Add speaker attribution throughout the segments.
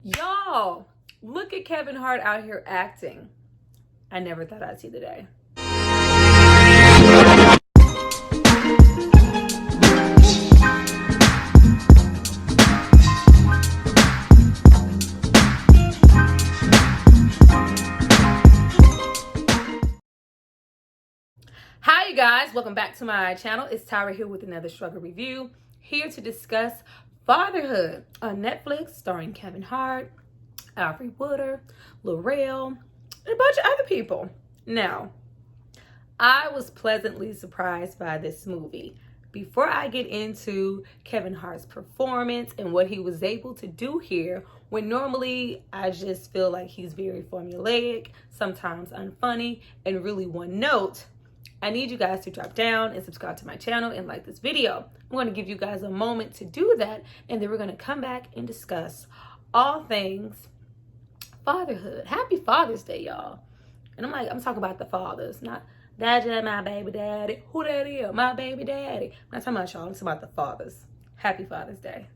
Speaker 1: Y'all, look at Kevin Hart out here acting. I never thought I'd see the day. Hi you guys, welcome back to my channel. It's Tyra here with another struggle review, here to discuss Fatherhood on Netflix, starring Kevin Hart, Alfre Woodard, L'Oreal, and a bunch of other people. Now, I was pleasantly surprised by this movie. Before I get into Kevin Hart's performance and what he was able to do here, when normally I just feel like he's very formulaic, sometimes unfunny, and really one note, I need you guys to drop down and subscribe to my channel and like this video. I'm going to give you guys a moment to do that, and then we're going to come back and discuss all things fatherhood. Happy Father's Day, y'all. And I'm talking about the fathers, not that's my baby daddy. Who that is? My baby daddy. I'm not talking about y'all. I'm talking about the fathers. Happy Father's Day.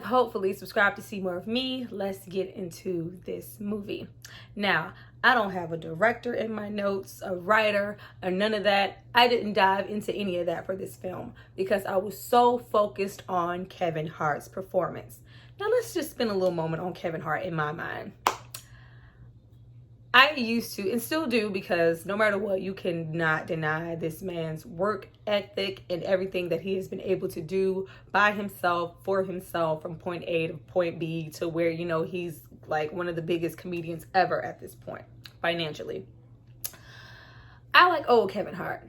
Speaker 1: Hopefully subscribe to see more of me. Let's get into this movie. Now, I don't have a director in my notes, a writer, or none of that. I didn't dive into any of that for this film because I was so focused on Kevin Hart's performance. Now let's just spend a little moment on Kevin Hart in my mind. I used to, and still do, because no matter what, you cannot deny this man's work ethic and everything that he has been able to do by himself, for himself, from point A to point B to where, he's like one of the biggest comedians ever at this point, financially. I like old Kevin Hart.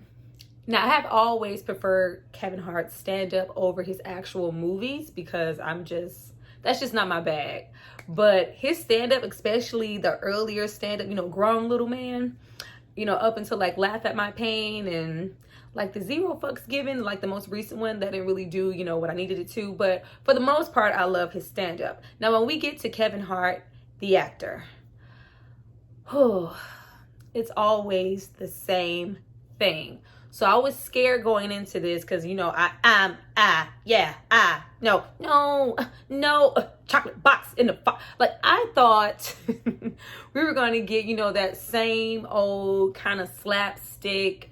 Speaker 1: Now, I have always preferred Kevin Hart's stand-up over his actual movies because that's just not my bag. But his stand-up, especially the earlier stand-up, Grown Little Man, up until like Laugh at My Pain and like the Zero Fucks Given, like the most recent one that didn't really do, what I needed it to. But for the most part, I love his stand-up. Now, when we get to Kevin Hart, the actor, it's always the same thing. So I was scared going into this because, no, chocolate box in the box. Like, I thought we were going to get, that same old kind of slapstick,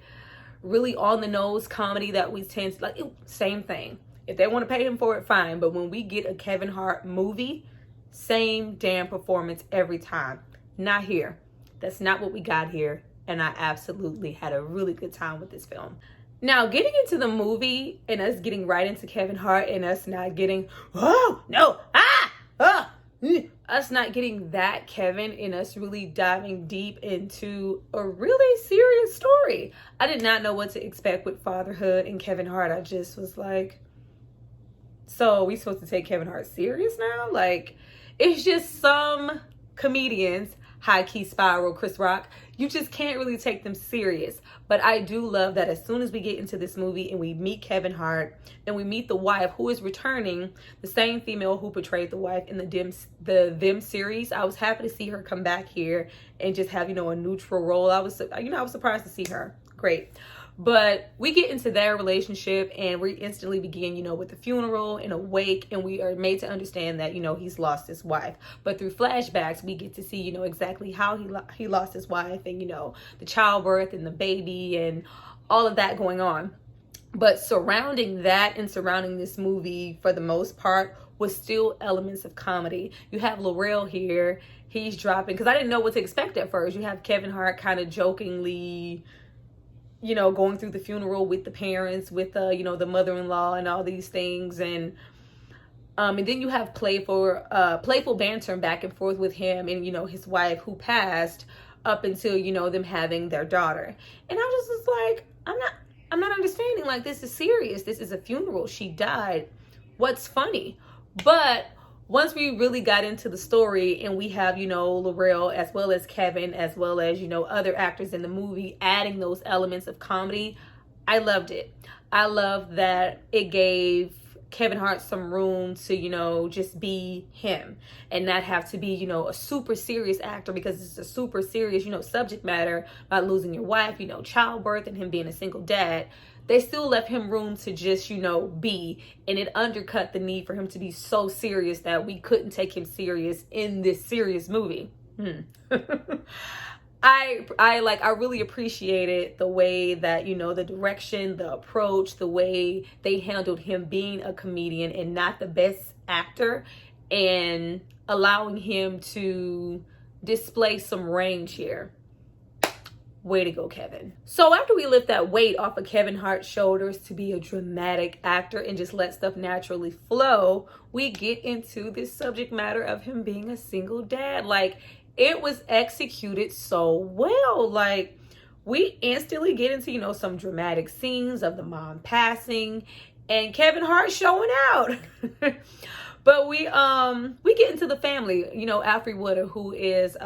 Speaker 1: really on the nose comedy that we tend to like. Same thing. If they want to pay him for it, fine. But when we get a Kevin Hart movie, same damn performance every time. Not here. That's not what we got here. And I absolutely had a really good time with this film. Now, getting into the movie and us getting right into Kevin Hart and us not getting, us not getting that Kevin and us really diving deep into a really serious story. I did not know what to expect with Fatherhood and Kevin Hart. I just was like, so we supposed to take Kevin Hart serious now? Like, it's just some comedians, high key Spiral, Chris Rock, you just can't really take them serious. But I do love that as soon as we get into this movie and we meet Kevin Hart and we meet the wife who is returning, the same female who portrayed the wife in the Them series, I was happy to see her come back here and just have, a neutral role. I was surprised to see her. Great. But we get into their relationship and we instantly begin, with the funeral and a wake, and we are made to understand that, he's lost his wife. But through flashbacks, we get to see, exactly how he lost his wife and, the childbirth and the baby and all of that going on. But surrounding that and surrounding this movie, for the most part, was still elements of comedy. You have L'Oreal here. He's dropping, because I didn't know what to expect at first. You have Kevin Hart kind of jokingly, going through the funeral with the parents, with, the mother-in-law and all these things. And then you have playful banter back and forth with him and, his wife who passed up until, them having their daughter. And I just was like, I'm not understanding. Like, this is serious. This is a funeral. She died. What's funny? But once we really got into the story and we have, Laurel as well as Kevin, as well as, other actors in the movie adding those elements of comedy, I loved it. I love that it gave Kevin Hart some room to, just be him and not have to be, a super serious actor, because it's a super serious, subject matter about losing your wife, childbirth, and him being a single dad. They still left him room to just, be, and it undercut the need for him to be so serious that we couldn't take him serious in this serious movie. I really appreciated the way that, the direction, the approach, the way they handled him being a comedian and not the best actor, and allowing him to display some range here. Way to go, Kevin. So after we lift that weight off of Kevin Hart's shoulders to be a dramatic actor and just let stuff naturally flow, we get into this subject matter of him being a single dad. Like, it was executed so well. Like, we instantly get into, some dramatic scenes of the mom passing and Kevin Hart showing out. But we get into the family, Alfred Woodard, who is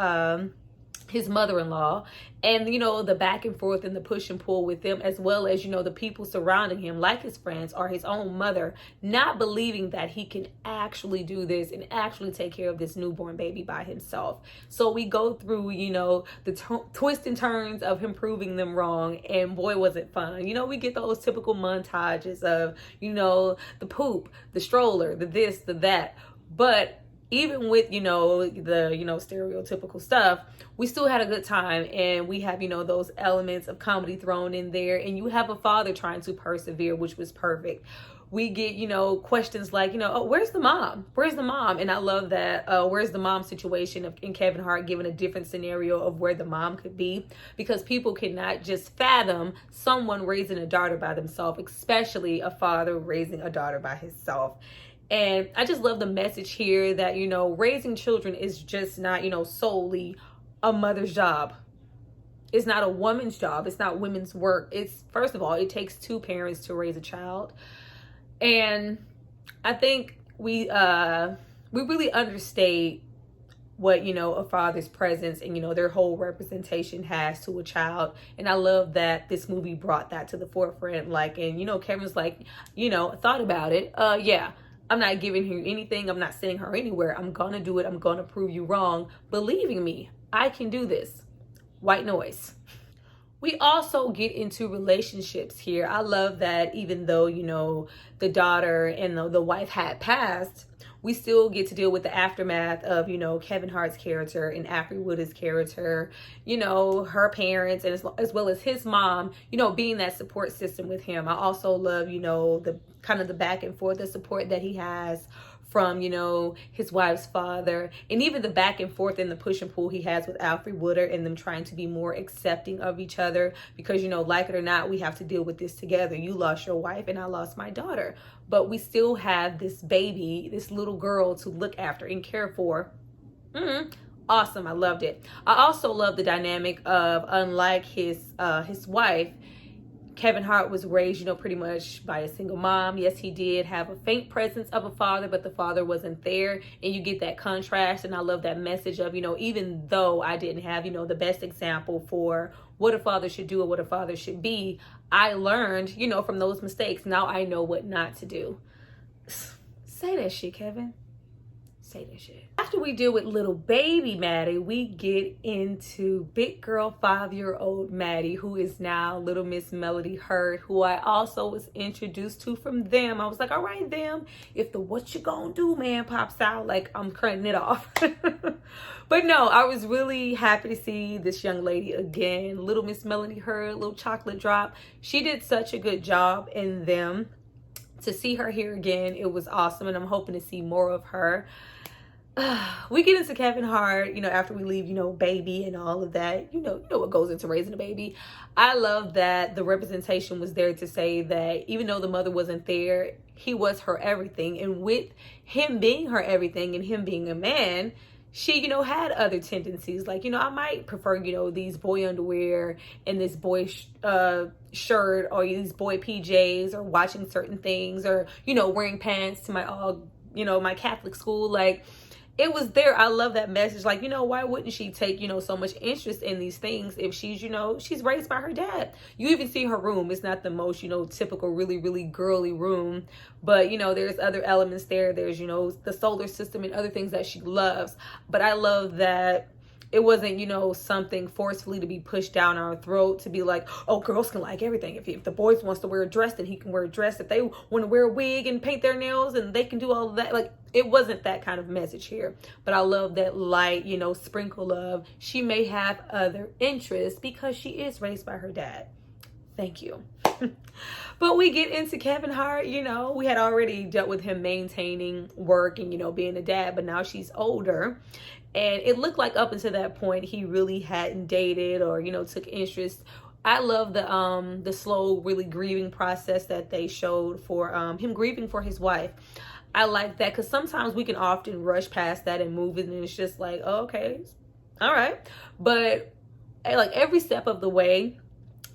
Speaker 1: his mother-in-law, and the back and forth and the push and pull with them, as well as the people surrounding him, like his friends or his own mother, not believing that he can actually do this and actually take care of this newborn baby by himself. So we go through the twists and turns of him proving them wrong, and boy was it fun. We get those typical montages of the poop, the stroller, the this, the that, but even with, the, stereotypical stuff, we still had a good time, and we have, those elements of comedy thrown in there, and you have a father trying to persevere, which was perfect. We get, questions like, oh, where's the mom? Where's the mom? And I love that where's the mom situation in Kevin Hart, given a different scenario of where the mom could be, because people cannot just fathom someone raising a daughter by themselves, especially a father raising a daughter by himself. And I just love the message here that, raising children is just not, solely a mother's job. It's not a woman's job. It's not women's work. It's, first of all, it takes two parents to raise a child. And I think we really understate what, a father's presence and, their whole representation has to a child. And I love that this movie brought that to the forefront. Like, and, Kevin's like, thought about it. Yeah. I'm not giving her anything. I'm not sending her anywhere. I'm going to do it. I'm going to prove you wrong. Believing me, I can do this. White noise. We also get into relationships here. I love that even though, the daughter and the wife had passed, we still get to deal with the aftermath of, Kevin Hart's character and Alfred Woodard's character, her parents, and as well as his mom, being that support system with him. I also love, the kind of the back and forth, the support that he has from, his wife's father, and even the back and forth and the push and pull he has with Alfred Woodard and them trying to be more accepting of each other, because, like it or not, we have to deal with this together. You lost your wife and I lost my daughter, but we still have this baby, this little girl to look after and care for. Awesome. I loved it. I also love the dynamic of, unlike his wife, Kevin Hart was raised, pretty much by a single mom. Yes, he did have a faint presence of a father, but the father wasn't there. And you get that contrast. And I love that message of, even though I didn't have, the best example for what a father should do or what a father should be, I learned, from those mistakes. Now I know what not to do. Say that shit, Kevin. Say that shit. After we deal with little baby Maddie, we get into big girl 5-year-old Maddie, who is now little Miss Melody Hurt, who I also was introduced to from them. I was like, all right, them, if the what you gonna do man pops out, like, I'm cutting it off. But no, I was really happy to see this young lady again, little Miss Melody Hurt, little chocolate drop. She did such a good job in them. To see her here again, it was awesome, and I'm hoping to see more of her. We get into Kevin Hart, after we leave, baby and all of that, you know what goes into raising a baby. I love that the representation was there to say that even though the mother wasn't there, he was her everything. And with him being her everything and him being a man, she, had other tendencies. Like, I might prefer, these boy underwear and this boy shirt, or these boy PJs, or watching certain things, or, wearing pants to my all my Catholic school. Like, it was there. I love that message. Like, why wouldn't she take, so much interest in these things if she's, she's raised by her dad. You even see her room. It's not the most, typical, really, really girly room. But, there's other elements there. There's, the solar system and other things that she loves. But I love that it wasn't, something forcefully to be pushed down our throat to be like, oh, girls can like everything. If the boys wants to wear a dress, then he can wear a dress. If they want to wear a wig and paint their nails, and they can do all of that. Like, it wasn't that kind of message here. But I love that light, sprinkle of she may have other interests because she is raised by her dad. Thank you. But we get into Kevin Hart. We had already dealt with him maintaining work and, being a dad, but now she's older. And it looked like up until that point, he really hadn't dated or, took interest. I love the slow, really grieving process that they showed for him grieving for his wife. I like that because sometimes we can often rush past that in movies and it's just like, oh, okay, all right. But like every step of the way,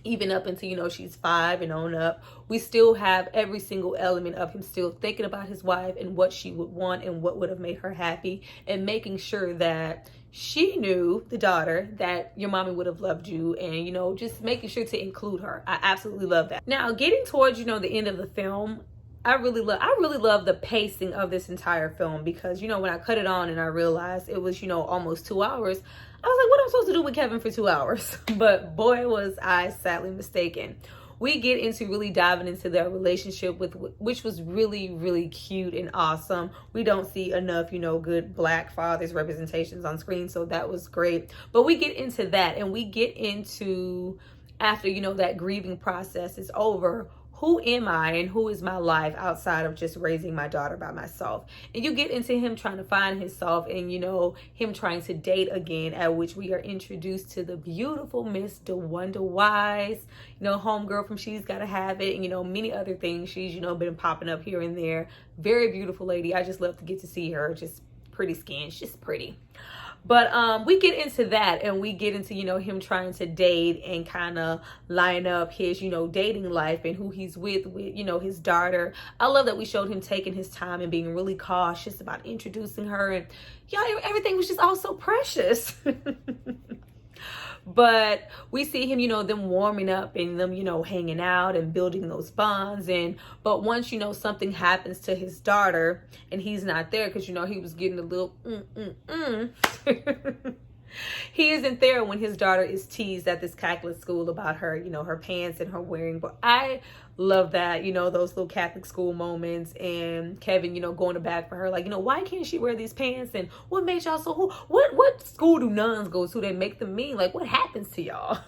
Speaker 1: even up until, she's 5 and on up, we still have every single element of him still thinking about his wife and what she would want and what would have made her happy, and making sure that she knew, the daughter, that your mommy would have loved you, and, just making sure to include her. I absolutely love that. Now, getting towards, the end of the film, I really love the pacing of this entire film because, when I cut it on and I realized it was, almost 2 hours, I was like, what am I supposed to do with Kevin for 2 hours? But boy, was I sadly mistaken. We get into really diving into their relationship, which was really, really cute and awesome. We don't see enough, good Black fathers representations on screen, so that was great. But we get into that, and we get into, after, that grieving process is over, who am I and who is my life outside of just raising my daughter by myself? And you get into him trying to find himself and, him trying to date again, at which we are introduced to the beautiful Miss DeWanda Wise, homegirl from She's Gotta Have It, and, many other things. She's, been popping up here and there. Very beautiful lady. I just love to get to see her. Just pretty skin. She's just pretty. But we get into that, and we get into, him trying to date and kind of line up his, dating life and who he's with, his daughter. I love that we showed him taking his time and being really cautious about introducing her. And yeah, everything was just all so precious. But we see him, them warming up and them, hanging out and building those bonds. But once, something happens to his daughter and he's not there because, he was getting a little He isn't there when his daughter is teased at this Catholic school about her, her pants and her wearing. But I love that, those little Catholic school moments, and Kevin, going to bat for her, like, why can't she wear these pants? And what makes y'all so, what school do nuns go to that make them mean? Like, what happens to y'all?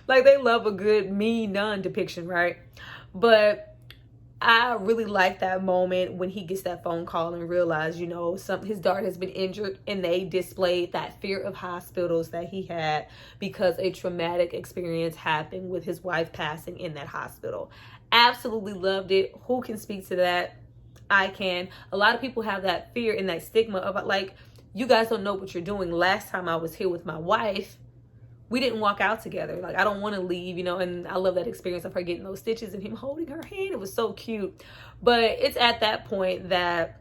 Speaker 1: Like, they love a good mean nun depiction, right? But I really like that moment when he gets that phone call and realize, his daughter has been injured, and they displayed that fear of hospitals that he had because a traumatic experience happened with his wife passing in that hospital. Absolutely loved it. Who can speak to that? I can. A lot of people have that fear and that stigma of like, you guys don't know what you're doing. Last time I was here with my wife, we didn't walk out together. Like, I don't want to leave, and I love that experience of her getting those stitches and him holding her hand. It was so cute. But it's at that point that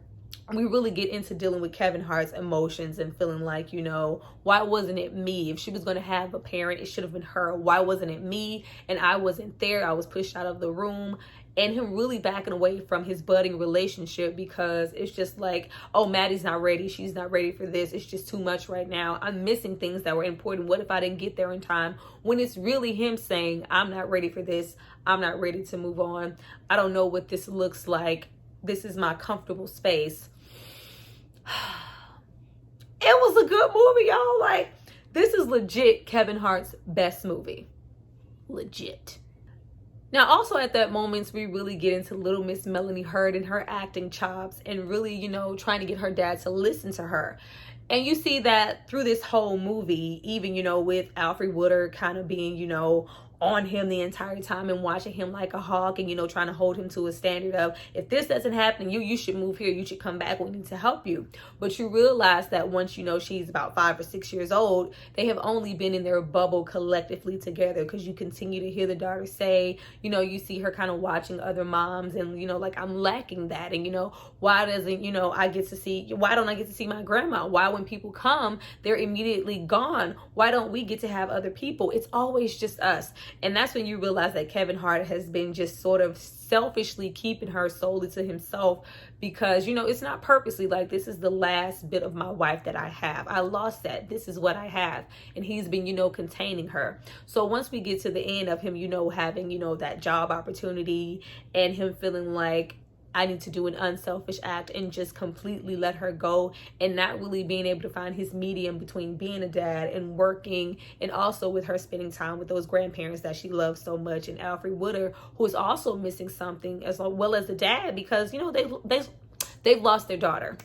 Speaker 1: we really get into dealing with Kevin Hart's emotions and feeling like, why wasn't it me? If she was going to have a parent, it should have been her. Why wasn't it me? And I wasn't there. I was pushed out of the room. And him really backing away from his budding relationship because it's just like, oh, Maddie's not ready. She's not ready for this. It's just too much right now. I'm missing things that were important. What if I didn't get there in time? When it's really him saying, I'm not ready for this. I'm not ready to move on. I don't know what this looks like. This is my comfortable space. It was a good movie, y'all. Like, this is legit Kevin Hart's best movie. Legit. Now, also at that moment, we really get into little Miss Melanie Hurd and her acting chops and really, trying to get her dad to listen to her. And you see that through this whole movie, even, with Alfre Woodard kind of being, on him the entire time and watching him like a hawk, and, you know, trying to hold him to a standard of, if this doesn't happen, you should move here, you should come back, we need to help you. But you realize that once, you know, she's about 5 or 6 years old, they have only been in their bubble collectively together, because you continue to hear the daughter say, you know, you see her kind of watching other moms and, you know, like, I'm lacking that. And, you know, why don't I get to see my grandma? Why, when people come, they're immediately gone? Why don't we get to have other people? It's always just us. And that's when you realize that Kevin Hart has been just sort of selfishly keeping her solely to himself, because, you know, it's not purposely like, this is the last bit of my wife that I have. I lost that. This is what I have. And he's been, you know, containing her. So once we get to the end of him, you know, having, you know, that job opportunity, and him feeling like, I need to do an unselfish act and just completely let her go, and not really being able to find his medium between being a dad and working, and also with her spending time with those grandparents that she loves so much, and Alfred Woodard, who is also missing something as well as the dad, because, you know, they've lost their daughter.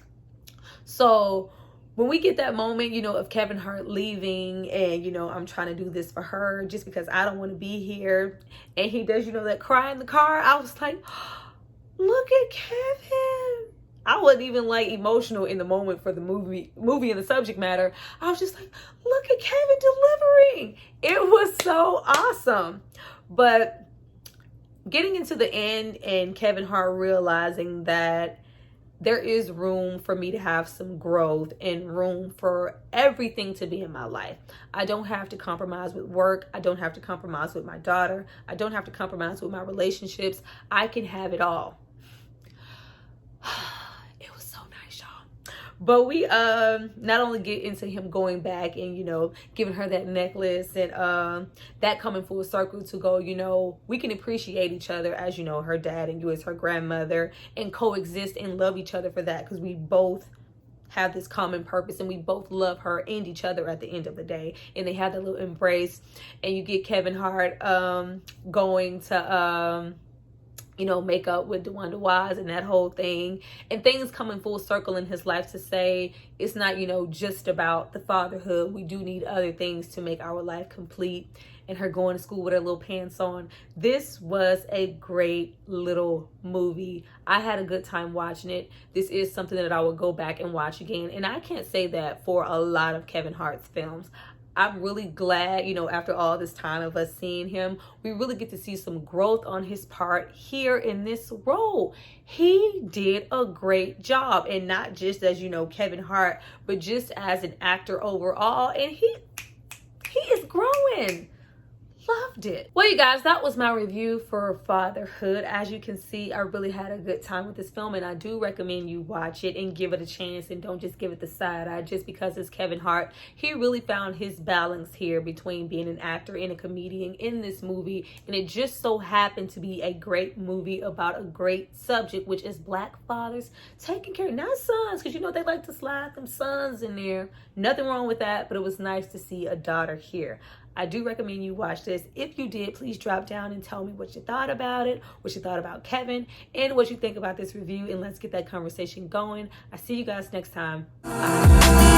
Speaker 1: So when we get that moment, you know, of Kevin Hart leaving, and, you know, I'm trying to do this for her just because I don't want to be here, and he does, you know, that cry in the car, I was like, look at Kevin. I wasn't even like emotional in the moment for the movie and the subject matter. I was just like, look at Kevin delivering. It was so awesome. But getting into the end, and Kevin Hart realizing that there is room for me to have some growth and room for everything to be in my life. I don't have to compromise with work. I don't have to compromise with my daughter. I don't have to compromise with my relationships. I can have it all. It was so nice, y'all. But we not only get into him going back and, you know, giving her that necklace, and that coming full circle to go, you know, we can appreciate each other as, you know, her dad and you as her grandmother, and coexist and love each other for that, because we both have this common purpose, and we both love her and each other at the end of the day. And they have that little embrace, and you get Kevin Hart going to you know, make up with DeWanda Wise and that whole thing, and things coming full circle in his life to say it's not, you know, just about the fatherhood. We do need other things to make our life complete, and her going to school with her little pants on. This was a great little movie. I had a good time watching it. This is something that I would go back and watch again, and I can't say that for a lot of Kevin Hart's films. I'm really glad, you know, after all this time of us seeing him, we really get to see some growth on his part here in this role. He did a great job, and not just as, you know, Kevin Hart, but just as an actor overall. And he is growing. Loved it. Well, you guys, that was my review for Fatherhood. As you can see, I really had a good time with this film, and I do recommend you watch it and give it a chance, and don't just give it the side eye just because it's Kevin Hart. He really found his balance here between being an actor and a comedian in this movie, and it just so happened to be a great movie about a great subject, which is Black fathers taking care, not sons, because, you know, they like to slide them sons in there. Nothing wrong with that, but it was nice to see a daughter here. I do recommend you watch this. If you did, please drop down and tell me what you thought about it, what you thought about Kevin, and what you think about this review, and let's get that conversation going. I see you guys next time. Bye.